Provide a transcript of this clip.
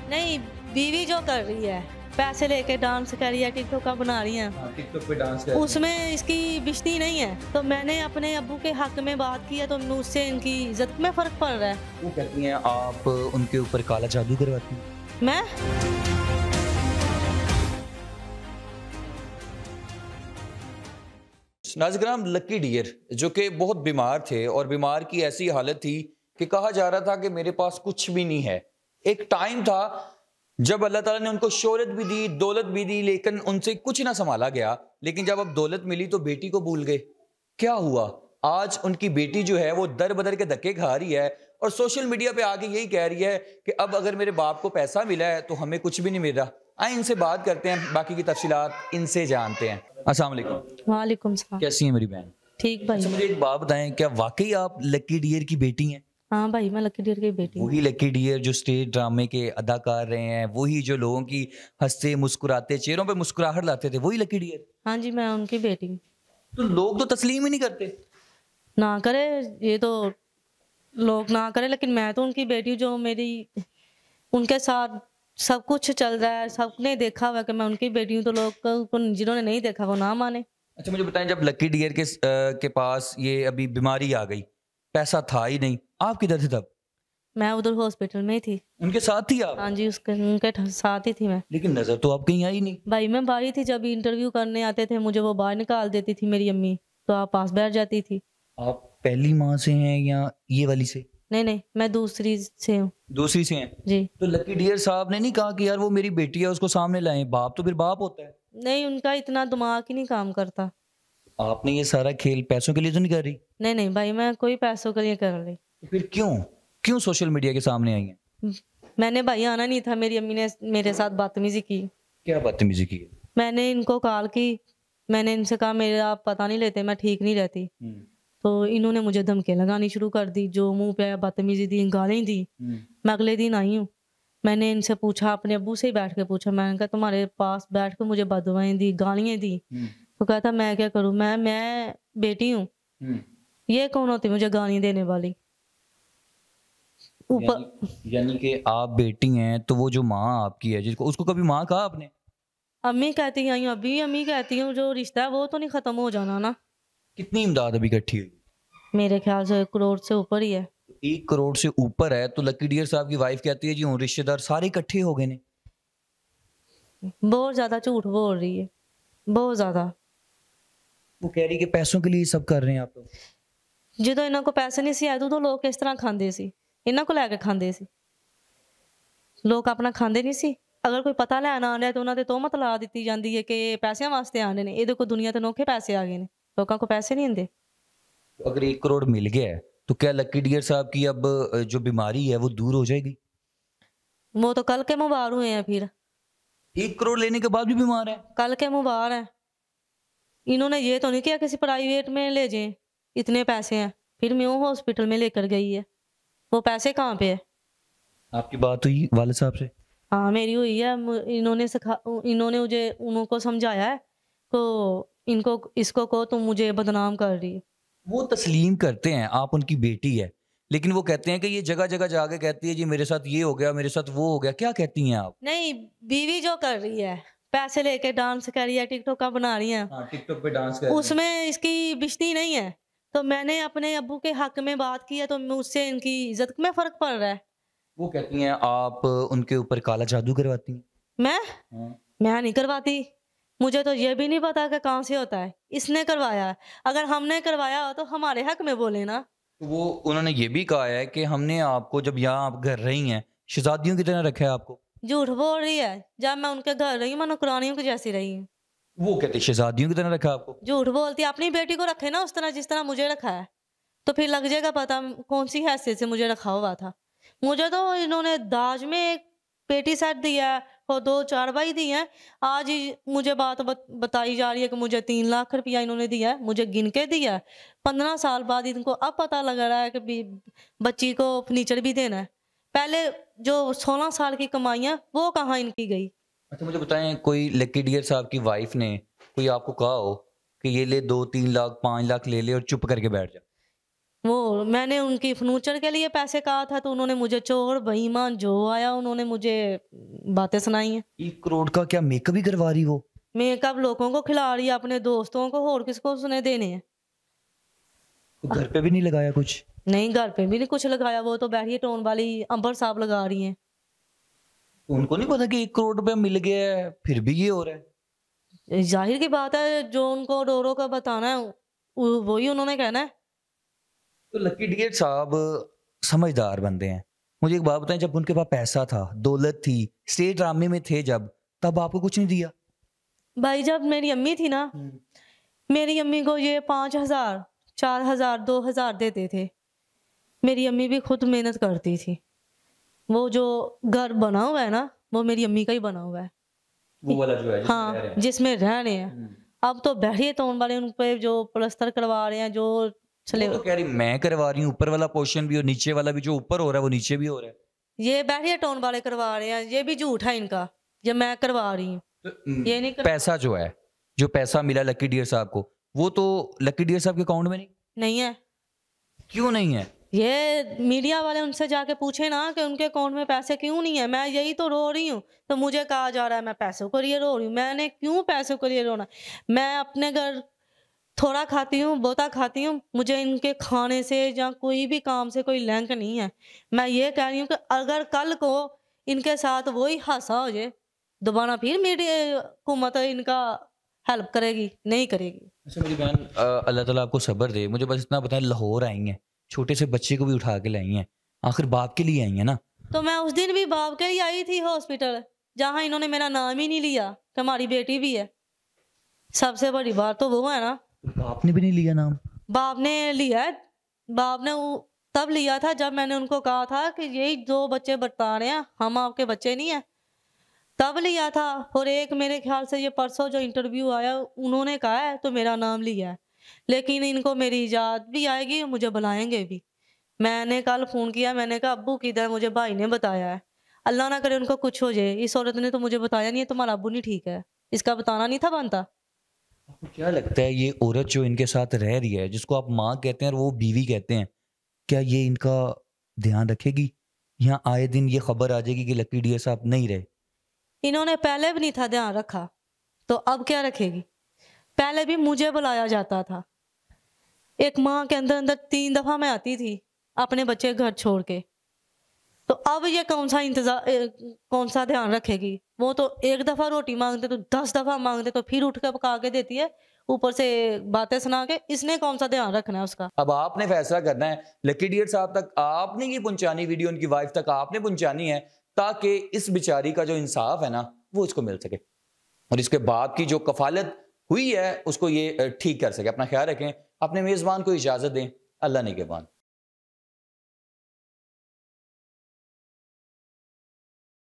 नहीं, बीवी जो कर रही है, पैसे लेके डांस कर रही है, टिकटॉक का बना रही है, हाँ, टिकटॉक पे डांस कर रही हैं। उसमें इसकी बिश्ती नहीं है। तो मैंने अपने अब्बू के हक में बात की है, तो मुझसे इनकी इज्जत में फ़र्क पड़ रहा है। वो कहती हैं आप उनके ऊपर काला जादू करवाती हैं। मैं नाज़िराम लकी डियर जो कि बहुत बीमार थे और बीमार की ऐसी हालत थी कि कहा जा रहा था कि मेरे पास कुछ भी नहीं है। एक टाइम था जब अल्लाह ताला ने उनको शोहरत भी दी, दौलत भी दी, लेकिन उनसे कुछ ना संभाला गया। लेकिन जब अब दौलत मिली तो बेटी को भूल गए। क्या हुआ? आज उनकी बेटी जो है वो दर बदर के धक्के खा रही है और सोशल मीडिया पे आके यही कह रही है कि अब अगर मेरे बाप को पैसा मिला है तो हमें कुछ भी नहीं मिल रहा। आए इनसे बात करते हैं, बाकी की तफसीलात इनसे जानते हैं। अस्सलाम वालेकुम। वालेकुम सलाम। कैसी हैं मेरी बहन? ठीक भाई। अच्छा, मुझे एक बात बताएं, क्या वाकई आप लकी डियर की बेटी हैं? हाँ भाई, मैं लकी डियर की बेटी हूँ। वही लकी डियर जो स्टेज ड्रामे के अदाकार रहे हैं, वही जो लोगों की हंसते मुस्कुराते चेहरों पे मुस्कुराहट लाते थे, वही लकी डियर? हाँ जी, मैं उनकी बेटी हूँ। तो लोग तो तस्लीम ही नहीं करते। ना करे, ये तो लोग ना करे, लेकिन मैं तो उनकी बेटी हूँ, जो मेरी उनके साथ सब कुछ चल रहा है, सबने देखा हुआ है कि मैं उनकी बेटी हूँ, तो लोग जिन्होंने नहीं देखा वो ना माने। अच्छा, मुझे बताएं, जब लकी डियर के पास ये अभी बीमारी आ गई, पैसा था ही नहीं, आप किधर थे तब? मैं उधर हॉस्पिटल में ही थी। उनके साथ थी आप? हाँ जी, उसके उनके साथ ही थी मैं। लेकिन नजर तो आप कहीं आई नहीं। भाई मैं बाहर ही थी, जब इंटरव्यू करने आते थे मुझे वो बाहर निकाल देती थी मेरी अम्मी, तो आप पास बैठ जाती थी। आप पहली माँ से हैं या ये वाली से? नहीं नहीं, मैं दूसरी से हूँ। दूसरी से हैं? जी। तो लकी डियर साहब ने नहीं कहा कि यार वो मेरी बेटी है, उसको सामने लाएं? बाप तो फिर बाप होता है। नहीं, उनका इतना दिमाग ही नहीं काम करता। आपने ये सारा खेल पैसों के लिए तो नहीं कर रही? नहीं नहीं भाई, मैं कोई पैसों के लिए कर रही। तो फिर क्यों क्यों सोशल मीडिया के सामने आई हैं? मैंने भाई आना नहीं था, मेरी अम्मी ने मेरे साथ बदतमीजी की। क्या बदतमीजी की है? मैंने इनको कॉल की, मैंने इनसे कहा मेरे आप पता नहीं लेते, मैं ठीक नहीं रहती। हम्म, तो इन्होंने मुझे धमकियाँ लगानी शुरू कर दी, जो मुंह पे बदतमीजी दी, गाली दी। हम्म। मैं अगले दिन आई हूँ, मैंने इनसे पूछा, अपने अब्बू से ही बैठ के पूछा, मैंने कहा तुम्हारे पास बैठ के मुझे बददुआएं दी, गालियाँ दी। हम्म, तो कहता मैं क्या करूँ, मैं बेटी हूँ, हम्म। ये कौन होती मुझे गाली देने वाली। ऊपर यानी कि आप बेटी हैं तो वो जो माँ आपकी है, जिसको उसको कभी माँ कहा आपने? अम्मी कहती आई हूँ, अभी अम्मी कहती हूँ, जो रिश्ता है वो तो नहीं खत्म हो जाना ना। कितनी इमदाद अभी इकट्ठी हुई? मेरे ख्याल से 1 करोड़ से ऊपर ही है। 1 करोड़ से ऊपर है तो लकी डियर साहब की वाइफ कहती है जी हूँ रिश्तेदार सारे इकट्ठे हो गए ने। बहुत ज्यादा झूठ बोल रही है, बहुत ज्यादा। वो कह रही कि पैसों के लिए सब कर रहे हैं आप लोग। ਜਦੋਂ ਇਹਨਾਂ ਕੋ ਪੈਸੇ ਨਹੀਂ ਸੀ ਆਏ, ਉਦੋਂ ਲੋਕ ਕਿਸ ਤਰ੍ਹਾਂ ਖਾਂਦੇ ਸੀ, ਇਹਨਾਂ ਕੋ ਲੈ ਕੇ ਖਾਂਦੇ ਸੀ। ਲੋਕ ਆਪਣਾ ਖਾਂਦੇ ਨਹੀਂ ਸੀ। ਅਗਰ ਕੋਈ ਪਤਾ ਲੈਣ ਆ ਰਿਹਾ ਤਾਂ ਉਹਨਾਂ ਤੇ ਤੋਹਮਤ ਲਾ ਦਿੱਤੀ ਜਾਂਦੀ ਹੈ ਕਿ ਇਹ ਪੈਸਿਆਂ ਵਾਸਤੇ ਆਉਂਦੇ ਨੇ, ਇਹਦੇ ਕੋ ਦੁਨੀਆ ਤੇ ਨੋਖੇ ਪੈਸੇ ਆ ਗਏ ਨੇ, ਲੋਕਾਂ ਕੋ ਪੈਸੇ नहीं ਹੁੰਦੇ। तो अगर 1 करोड़ मिल गया है तो क्या लकी डियर साहब की अब जो बीमारी है वो दूर हो जाएगी? वो तो कल के मुबार हुए हैं, फिर 1 करोड़ लेने के बाद भी बीमार है? कल के मुबार हैं। इन्होंने ये तो नहीं किया किसी प्राइवेट में ले जाएं, इतने पैसे हैं, फिर मैं वो हॉस्पिटल में लेकर गई है, वो पैसे कहाँ पे है। आपकी बात हुई वाले साहब से? हाँ मेरी हुई है, इन्होंने मुझे उनको समझाया है तो इनको इसको को तुम मुझे बदनाम कर रही है। वो तस्लीम करते हैं आप उनकी बेटी है, लेकिन वो कहते हैं कि ये जगह जगह जाके कहती है जी मेरे साथ ये हो गया, मेरे साथ वो हो गया। क्या कहती हैं आप? नहीं, बीवी जो कर रही है, पैसे लेके डांस कर रही है, टिकटॉक का बना रही है, हाँ, टिकटॉक पे डांस कर रही हैं। उसमें इसकी बिश्ती नहीं है। तो मैंने अपने अब्बू के हक में बात की है, तो मुझसे इनकी इज्जत में फर्क पड़ रहा है। वो कहती हैं आप उनके ऊपर काला जादू करवाती हैं। मैं हाँ। मैं नहीं करवाती, मुझे तो ये भी नहीं पता कि कहाँ से होता है, इसने करवाया है। अगर हमने करवाया हो तो हमारे हक में बोले ना। तो वो उन्होंने ये भी कहा है कि हमने आपको जब यहाँ आप घर रही हैं शहजादियों की तरह रखा है आपको। झूठ बोल रही है, जब मैं उनके घर रही हूँ मैं नौकरानियों की जैसी रही हूँ। वो कहते हैं शहजादियों की तरह रखा है आपको। झूठ बोलती है, अपनी बेटी को रखे ना उस तरह जिस तरह मुझे रखा है, तो फिर लग जाएगा पता कौन सी हैसियत से मुझे रखा हुआ था। मुझे तो इन्होंने दाज में एक पेटी सेट दिया है और 2 चारपाई दी हैं। आज ही मुझे बात बताई जा रही है कि मुझे 3 लाख रुपया इन्होंने दिया है, मुझे गिन के दिया है। 15 साल बाद इनको अब पता लग रहा है कि बच्ची को फर्नीचर भी देना है। पहले जो 16 साल की कमाइयाँ वो कहाँ इनकी गई। अच्छा, मुझे बताएं, कोई लकी डियर साहब की वाइफ ने कोई आपको कहा हो कि ये ले 2-3 लाख 5 लाख ले ले और चुप करके बैठ जा? वो मैंने उनकी फर्नीचर के लिए पैसे कहा था, तो उन्होंने मुझे चोर बेईमान जो आया उन्होंने मुझे बातें सुनाई हैं। 1 करोड़ का क्या मेकअप ही करवा रही वो? मेकअप लोगों को खिला रही है, अपने दोस्तों को, और किसको उसने देने हैं। तो घर पे भी नहीं लगाया कुछ? नहीं, घर पे भी नहीं कुछ लगाया, वो तो बैठिए टोन वाली अंबर साहब लगा रही हैं। उनको नहीं पता कि 1 करोड़ रुपया मिल गया है, फिर भी ये हो रहा है? जाहिर की बात है, जो उनको डोरो का बताना है वही उन्होंने कहना है। तो लकी डियर साहब समझदार बंदे हैं। मुझे एक बात बताएं, जब उनके पास पैसा था, दौलत थी, स्टेट ड्रामे में थे जब, तब आपको कुछ नहीं दिया? भाई जब मेरी अम्मी थी ना, मेरी अम्मी को ये 5,000 4,000 2,000 देते थे। मेरी अम्मी भी खुद मेहनत करती थी। वो जो घर बना हुआ है ना, वो मेरी अम्मी का ही बना हुआ है। वो वाला जो है जिसमें रह रहे हाँ, हैं। जिसमें रह रहे हैं। अब तो बैठिए टोन वाले उन पे जो प्लस्तर करवा रहे हैं, जो चले वो तो कह रही मैं करवा रही हूँ, ऊपर वाला पोर्शन भी और नीचे वाला भी, जो ऊपर हो रहा है वो नीचे भी हो रहा है। ये बैठिए टोन वाले करवा रहे हैं, ये भी झूठ है इनका, ये मैं करवा रही हूँ। तो, ये नहीं पैसा जो है, जो पैसा मिला लकी डियर साहब को, वो तो लकी डियर साहब के अकाउंट में नहीं है। क्यों नहीं है? ये मीडिया वाले उनसे जाके पूछे ना कि उनके अकाउंट में पैसे क्यों नहीं है। मैं यही तो रो रही हूँ, तो मुझे कहा जा रहा है मैं पैसों के लिए रो रही हूँ। मैंने क्यों पैसों के लिए रोना? मैं अपने घर थोड़ा खाती हूँ, बहुता खाती हूँ, मुझे इनके खाने से या कोई भी काम से कोई लिंक नहीं है। मैं ये कह रही हूँ कि अगर कल को इनके साथ वही हादसा हो जाए, दोबारा फिर मीडिया हुकूमत इनका हेल्प करेगी? नहीं करेगी। अच्छा मेरी बहन, अल्लाह ताला आपको सब्र दे। मुझे बस इतना बताएं, लाहौर आई हैं, छोटे से बच्चे को भी उठा के लाई हैं, आखिर बाप के लिए आई हैं ना? तो मैं उस दिन भी बाप के लिए आई थी हॉस्पिटल, जहाँ इन्होंने मेरा नाम ही नहीं लिया कि हमारी बेटी भी है। सबसे बड़ी बात तो वो है ना। बाप ने भी नहीं लिया नाम? बाप ने लिया है। बाप ने तब लिया था जब मैंने उनको कहा था कि यही 2 बच्चे बता रहे हैं, हम आपके बच्चे नहीं है, तब लिया था। और एक मेरे ख्याल से ये परसों जो इंटरव्यू आया उन्होंने कहा है तो मेरा नाम लिया है। लेकिन इनको मेरी याद भी आएगी, मुझे बुलाएंगे भी। मैंने कल फ़ोन किया, मैंने कहा अब्बू किधर? मुझे भाई ने बताया है। अल्लाह ना करे उनको कुछ हो जाए। इस औरत ने तो मुझे बताया नहीं है तुम्हारा अब्बू नहीं ठीक है, इसका बताना नहीं था बनता। आपको क्या लगता है ये औरत जो इनके साथ रह रही है, जिसको आप माँ कहते हैं और वो बीवी कहते हैं, क्या ये इनका ध्यान रखेगी? यहाँ आए दिन ये खबर आ जाएगी कि लकी डियर साहब नहीं रहे? इन्होंने पहले भी नहीं था ध्यान रखा, तो अब क्या रखेगी? पहले भी मुझे बुलाया जाता था। एक माह के अंदर अंदर 3 दफा मैं आती थी अपने बच्चे घर छोड़ के। तो अब ये कौन सा ध्यान रखेगी? वो तो 1 दफा रोटी मांगते तो 10 दफा मांगते, तो फिर उठ कर पका के देती है, ऊपर से बातें सुना के। इसने कौन सा ध्यान रखना है उसका? अब आपने फैसला करना है। लकी डियर साहब तक आपने ये पहुंचानी, वीडियो उनकी वाइफ तक आपने पहुंचानी है, ताकि इस बेचारी का जो इंसाफ है ना वो इसको मिल सके, और इसके बाप की जो कफालत हुई है उसको ये ठीक कर सके। अपना ख्याल रखें, अपने मेजबान को इजाजत दें। अल्लाह ने के बाद।